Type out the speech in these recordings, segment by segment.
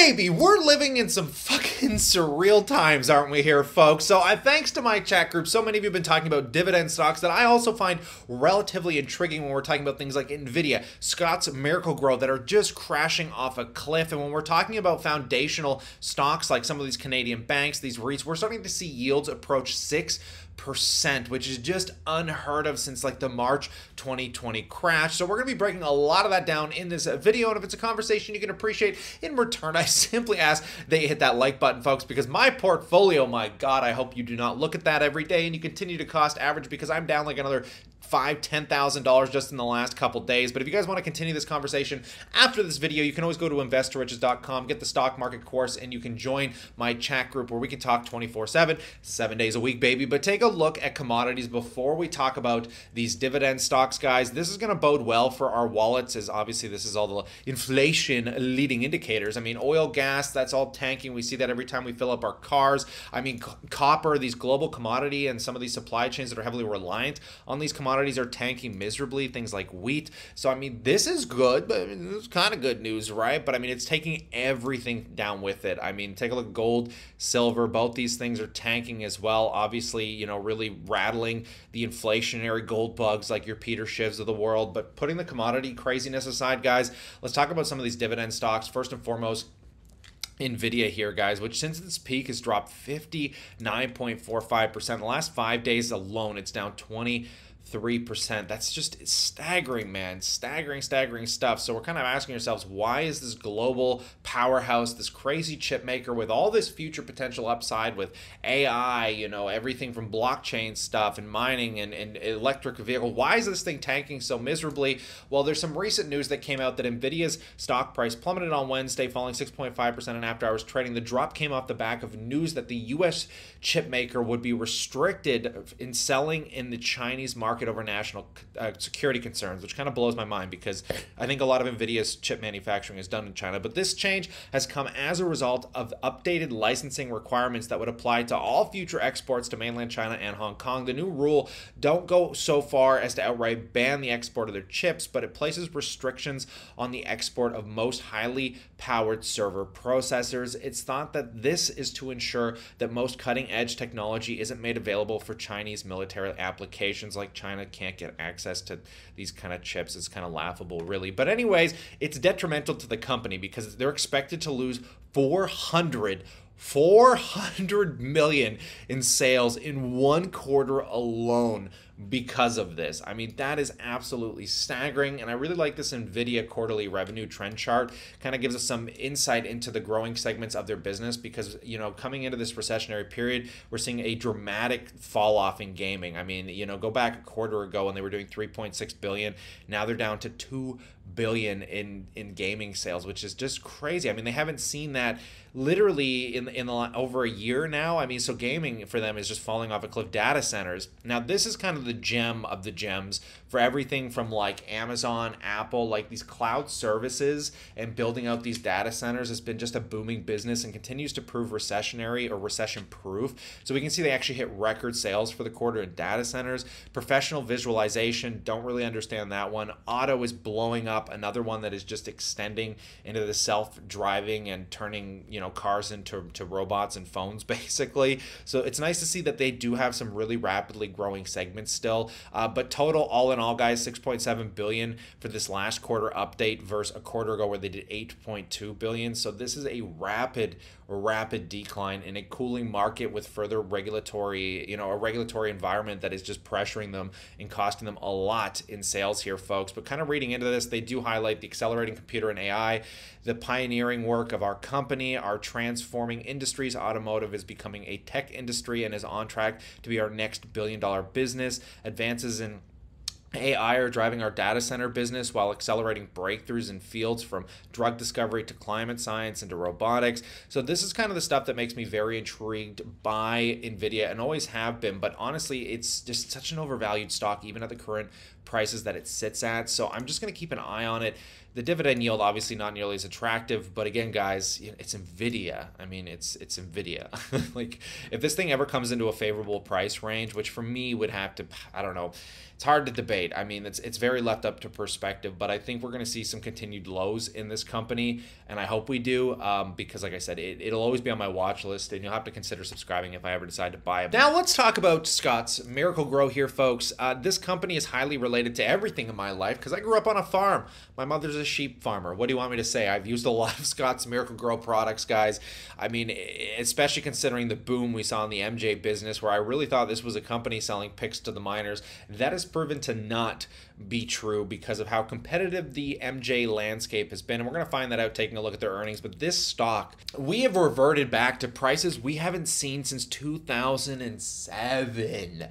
Baby, we're living in some fucking surreal times, aren't we here, folks? So thanks to my chat group, so many of you have been talking about dividend stocks that I also find relatively intriguing when we're talking about things like Nvidia, Scott's Miracle-Gro that are just crashing off a cliff. And when we're talking about foundational stocks like some of these Canadian banks, these REITs, we're starting to see yields approach 6%, which is just unheard of since like the March 2020 crash. So we're going to be breaking a lot of that down in this video. And if it's a conversation you can appreciate, in return, I simply ask that you hit that like button, folks, because my portfolio, my God, I hope you do not look at that every day and you continue to cost average, because I'm down like another $5,000–$10,000 just in the last couple days. But if you guys want to continue this conversation after this video, you can always go to investorriches.com, get the stock market course, and you can join my chat group where we can talk 24/7, 7 days a week, baby. But take a look at commodities before we talk about these dividend stocks, guys. This is going to bode well for our wallets, as obviously this is all the inflation leading indicators. I mean, oil, gas, that's all tanking. We see that every time we fill up our cars. I mean, copper, these global commodity and some of these supply chains that are heavily reliant on these commodities are tanking miserably, things like wheat. So, I mean, this is good, but it's kind of good news, right? But, I mean, it's taking everything down with it. I mean, take a look at gold, silver, both these things are tanking as well. Obviously, you know, really rattling the inflationary gold bugs like your Peter Schiffs of the world. But putting the commodity craziness aside, guys, let's talk about some of these dividend stocks. First and foremost, Nvidia here, guys, which since its peak has dropped 59.45%. The last 5 days alone, it's down 23%. That's just staggering, man. Staggering stuff. So we're kind of asking ourselves, why is this global powerhouse, this crazy chip maker with all this future potential upside with AI, you know, everything from blockchain stuff and mining and electric vehicle, why is this thing tanking so miserably? Well, there's some recent news that came out that Nvidia's stock price plummeted on Wednesday, falling 6.5% in after hours trading. The drop came off the back of news that the U.S. chip maker would be restricted in selling in the Chinese market over national security concerns, which kind of blows my mind because I think a lot of Nvidia's chip manufacturing is done in China. But this change has come as a result of updated licensing requirements that would apply to all future exports to mainland China and Hong Kong. The new rule don't go so far as to outright ban the export of their chips, but it places restrictions on the export of most highly powered server processors. It's thought that this is to ensure that most cutting-edge technology isn't made available for Chinese military applications, like China can't get access to these kind of chips. It's kind of laughable, really. But anyways, it's detrimental to the company because they're expected to lose 400 million in sales in 1 quarter alone because of this. I mean, that is absolutely staggering. And I really like this Nvidia quarterly revenue trend chart. Kind of gives us some insight into the growing segments of their business because, you know, coming into this recessionary period, we're seeing a dramatic fall off in gaming. I mean, you know, go back a quarter ago when they were doing 3.6 billion. Now they're down to 2 billion in gaming sales, which is just crazy. I mean, they haven't seen that literally in over a year now. I mean, so gaming for them is just falling off a cliff. Data centers. Now, this is kind of the gem of the gems for everything from like Amazon, Apple, like these cloud services and building out these data centers has been just a booming business and continues to prove recessionary or recession proof. So we can see they actually hit record sales for the quarter in data centers. Professional visualization, don't really understand that one. Auto is blowing up, another one that is just extending into the self-driving and turning, you know, cars into robots and phones, basically. So it's nice to see that they do have some really rapidly growing segments still. But total, all in all, guys, 6.7 billion for this last quarter update versus a quarter ago where they did 8.2 billion. So this is a rapid decline in a cooling market with further regulatory, you know, a regulatory environment that is just pressuring them and costing them a lot in sales here, folks. But kind of reading into this, they do highlight the accelerating computer and AI, the pioneering work of our company, our transforming industries. Automotive is becoming a tech industry and is on track to be our next billion-dollar business. Advances in AI are driving our data center business while accelerating breakthroughs in fields from drug discovery to climate science and to robotics. So this is kind of the stuff that makes me very intrigued by Nvidia and always have been. But honestly, it's just such an overvalued stock, even at the current prices that it sits at. So I'm just going to keep an eye on it. The dividend yield obviously not nearly as attractive, but again, guys, it's Nvidia. I mean, it's Nvidia. Like, if this thing ever comes into a favorable price range, which for me would have to, I don't know, it's hard to debate. I mean, it's very left up to perspective, but I think we're going to see some continued lows in this company, and I hope we do, because like I said, it'll always be on my watch list, and you'll have to consider subscribing if I ever decide to buy it. Now let's talk about Scott's Miracle-Gro here, folks. This company is highly related to everything in my life because I grew up on a farm. My mother's a sheep farmer. What do you want me to say? I've used a lot of Scott's Miracle-Gro products, guys. I mean, especially considering the boom we saw in the MJ business, where I really thought this was a company selling picks to the miners. That has proven to not be true because of how competitive the MJ landscape has been, and we're going to find that out taking a look at their earnings. But this stock, we have reverted back to prices we haven't seen since 2007.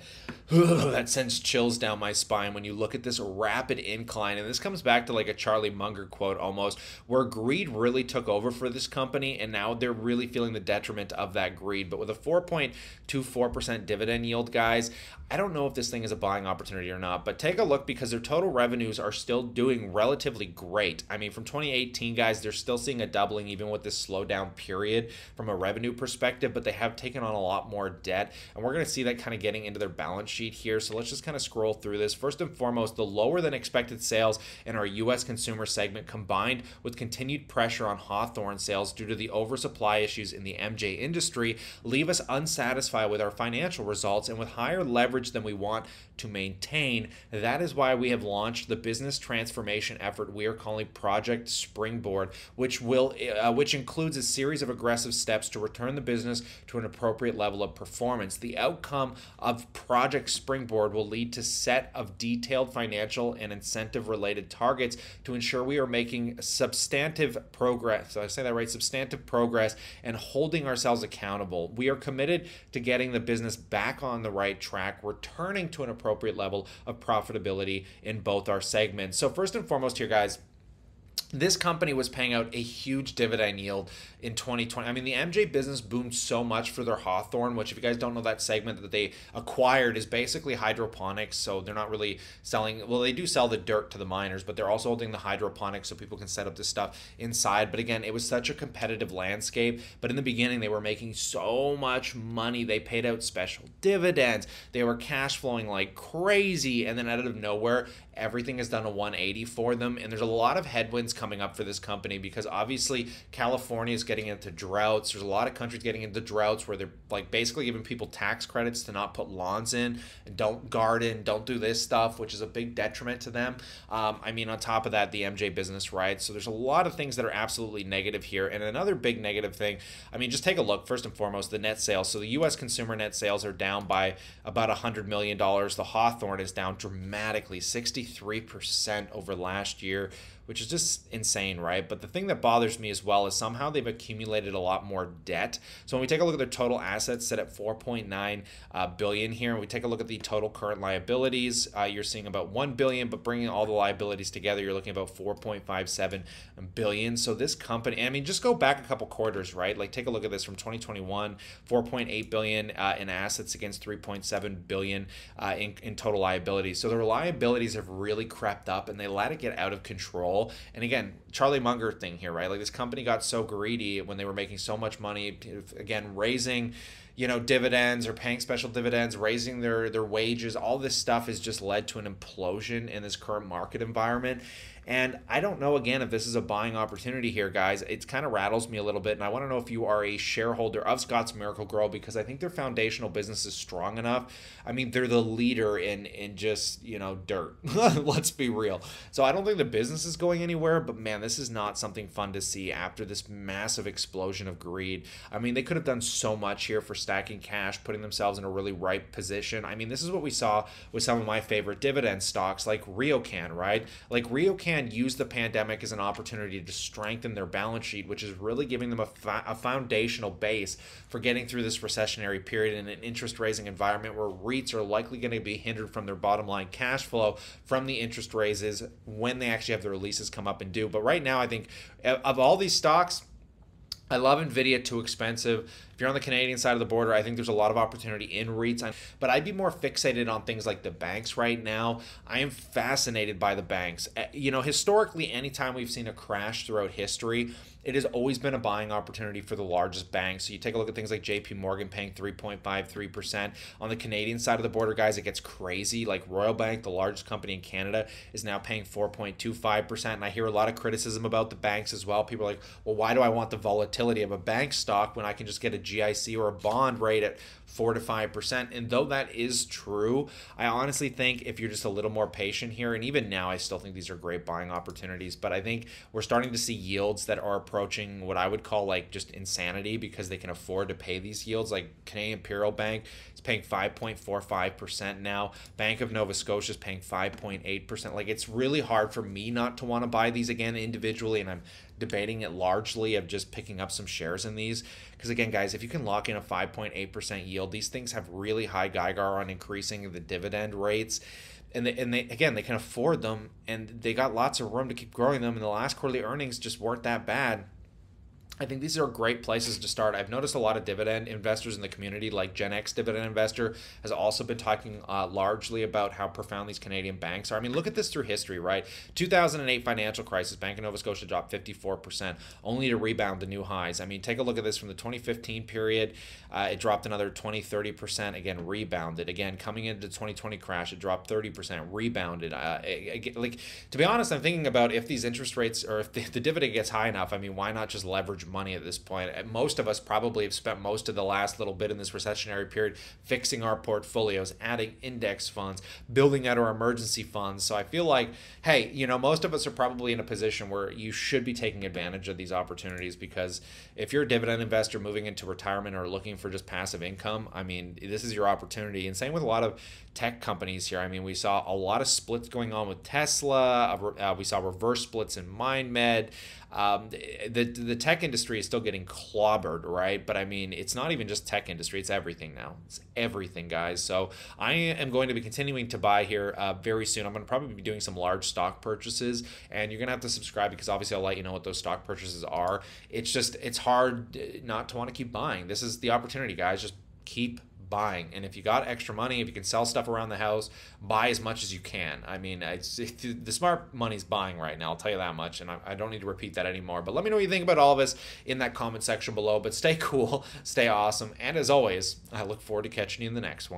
That sends chills down my spine when you look at this rapid incline, and this comes back to like a Charlie Munger quote almost, where greed really took over for this company, and now they're really feeling the detriment of that greed. But with a 4.24% dividend yield, guys, I don't know if this thing is a buying opportunity or not, but take a look because their total revenues are still doing relatively great. I mean, from 2018, guys, they're still seeing a doubling even with this slowdown period from a revenue perspective, but they have taken on a lot more debt, and we're going to see that kind of getting into their balance sheet here. So let's just kind of scroll through this. First and foremost, the lower than expected sales in our U.S. consumer segment combined with continued pressure on Hawthorne sales due to the oversupply issues in the MJ industry leave us unsatisfied with our financial results and with higher leverage than we want to maintain. That is why we have launched the business transformation effort we are calling Project Springboard, which includes a series of aggressive steps to return the business to an appropriate level of performance. The outcome of Project Springboard will lead to a set of detailed financial and incentive related targets to ensure we are making substantive progress. So I say that right, substantive progress, and holding ourselves accountable. We are committed to getting the business back on the right track, returning to an appropriate level of profitability in both our segments. So first and foremost here, guys, this company was paying out a huge dividend yield in 2020. I mean, the MJ business boomed so much for their Hawthorne, which if you guys don't know, that segment that they acquired is basically hydroponics. So they're not really selling, well, they do sell the dirt to the miners, but they're also holding the hydroponics so people can set up this stuff inside. But again, it was such a competitive landscape. But in the beginning, they were making so much money. They paid out special dividends. They were cash flowing like crazy. And then out of nowhere, everything has done a 180 for them. And there's a lot of headwinds coming up for this company because obviously California is getting into droughts. There's a lot of countries getting into droughts where they're like basically giving people tax credits to not put lawns in and don't garden, don't do this stuff, which is a big detriment to them. I mean, on top of that, the MJ business, right? So there's a lot of things that are absolutely negative here. And another big negative thing, I mean, just take a look, first and foremost, the net sales. So the U.S. consumer net sales are down by about $100 million. The Hawthorne is down dramatically, 63% over last year, which is just insane, right? But the thing that bothers me as well is somehow they've accumulated a lot more debt. So when we take a look at their total assets set at $4.9 billion here, and we take a look at the total current liabilities, you're seeing about $1 billion, but bringing all the liabilities together, you're looking at about $4.57 billion. So this company, I mean, just go back a couple quarters, right? Like take a look at this from 2021, $4.8 billion in assets against $3.7 billion in total liabilities. So their liabilities have really crept up and they let it get out of control. And again, Charlie Munger thing here, right? Like this company got so greedy when they were making so much money, again, raising, dividends or paying special dividends, raising their wages. All this stuff has just led to an implosion in this current market environment. And I don't know, again, if this is a buying opportunity here, guys. It kind of rattles me a little bit. And I want to know if you are a shareholder of Scott's Miracle-Gro because I think their foundational business is strong enough. I mean, they're the leader in just, dirt. Let's be real. So I don't think the business is going anywhere. But, man, this is not something fun to see after this massive explosion of greed. I mean, they could have done so much here for stacking cash, putting themselves in a really ripe position. I mean, this is what we saw with some of my favorite dividend stocks like Riocan, right? Like Riocan used the pandemic as an opportunity to strengthen their balance sheet, which is really giving them a foundational base for getting through this recessionary period in an interest raising environment where REITs are likely going to be hindered from their bottom line cash flow from the interest raises when they actually have their leases come up and due. But right now, I think of all these stocks, I love Nvidia, too expensive. If you're on the Canadian side of the border, I think there's a lot of opportunity in REITs. But I'd be more fixated on things like the banks right now. I am fascinated by the banks. You know, historically, anytime we've seen a crash throughout history, it has always been a buying opportunity for the largest banks. So you take a look at things like JP Morgan paying 3.53%. On the Canadian side of the border, guys, it gets crazy. Like Royal Bank, the largest company in Canada, is now paying 4.25%. And I hear a lot of criticism about the banks as well. People are like, well, why do I want the volatility of a bank stock when I can just get a GIC or a bond rate at 4 to 5%? And though that is true, I honestly think if you're just a little more patient here, and even now I still think these are great buying opportunities, but I think we're starting to see yields that are approaching what I would call like just insanity because they can afford to pay these yields. Like Canadian Imperial Bank is paying 5.45% now. Bank of Nova Scotia is paying 5.8%. Like it's really hard for me not to want to buy these again individually, and I'm debating it largely of just picking up some shares in these because again, guys, if you can lock in a 5.8% yield, these things have really high Geiger on increasing the dividend rates. And they again, they can afford them, and they got lots of room to keep growing them. And the last quarterly earnings just weren't that bad. I think these are great places to start. I've noticed a lot of dividend investors in the community, like Gen X Dividend Investor, has also been talking largely about how profound these Canadian banks are. I mean, look at this through history, right? 2008 financial crisis, Bank of Nova Scotia dropped 54%, only to rebound to new highs. I mean, take a look at this from the 2015 period. It dropped another 20-30%, again, rebounded. Again, coming into the 2020 crash, it dropped 30%, rebounded. Like, to be honest, I'm thinking about if these interest rates, or if the dividend gets high enough, I mean, why not just leverage money at this point? Most of us probably have spent most of the last little bit in this recessionary period fixing our portfolios, adding index funds, building out our emergency funds. So I feel like, hey, you know, most of us are probably in a position where you should be taking advantage of these opportunities, because if you're a dividend investor moving into retirement or looking for just passive income, I mean, this is your opportunity. And same with a lot of tech companies here. I mean, we saw a lot of splits going on with Tesla. We saw reverse splits in MindMed. The tech industry is still getting clobbered, right? But I mean, it's not even just tech industry, it's everything now. It's everything, guys. So I am going to be continuing to buy here very soon. I'm going to probably be doing some large stock purchases, and you're going to have to subscribe because obviously I'll let you know what those stock purchases are. It's hard not to want to keep buying. This is the opportunity, guys. Just keep buying. And if you got extra money, if you can sell stuff around the house, buy as much as you can. I mean, the smart money's buying right now, I'll tell you that much, and I don't need to repeat that anymore. But let me know what you think about all of this in that comment section below. But stay cool, stay awesome, and as always, I look forward to catching you in the next one.